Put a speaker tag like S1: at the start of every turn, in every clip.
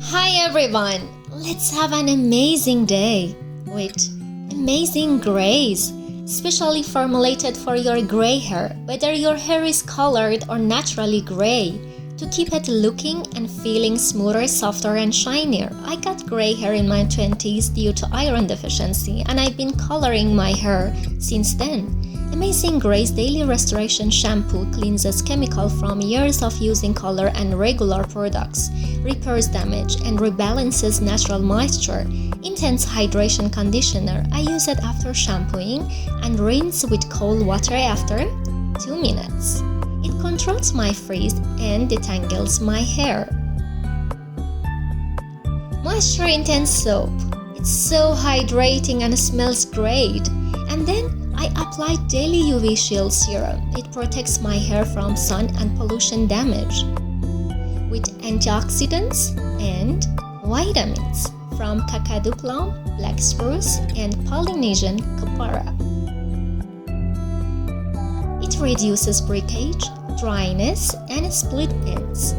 S1: Hi everyone! Let's have an amazing day with amazing grays, specially formulated for your gray hair, whether your hair is colored or naturally gray, to keep it looking and feeling smoother, softer and shinier. I got gray hair in my 20s due to iron deficiency and I've been coloring my hair since then. Amazing Gray's Daily Restoration Shampoo cleanses chemical from years of using color and regular products, repairs damage, and rebalances natural moisture. Intense hydration conditioner. I use it after shampooing and rinse with cold water after 2 minutes. It controls my frizz and detangles my hair. Moisture Intense Soap. It's so hydrating and smells great. And then I apply daily UV Shield Serum. It protects my hair from sun and pollution damage with antioxidants and vitamins from Kakadu plum, black spruce, and Polynesian copara. It reduces breakage, dryness, and split ends.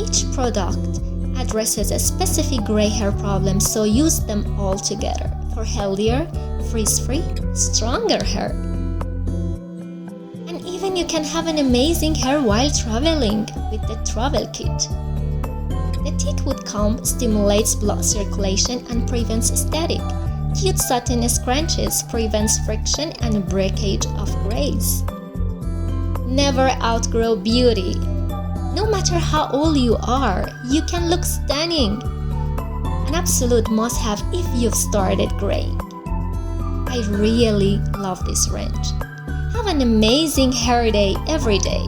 S1: Each product addresses a specific gray hair problem, so use them all together for healthier, frizz-free, stronger hair. And even you can have an amazing hair while traveling with the travel kit. The Thickwood comb stimulates blood circulation and prevents static. Cute satin scrunches prevents friction and breakage of grays. Never outgrow beauty. No matter how old you are, you can look stunning. An absolute must-have if you've started graying. I really love this range. Have an amazing hair day every day.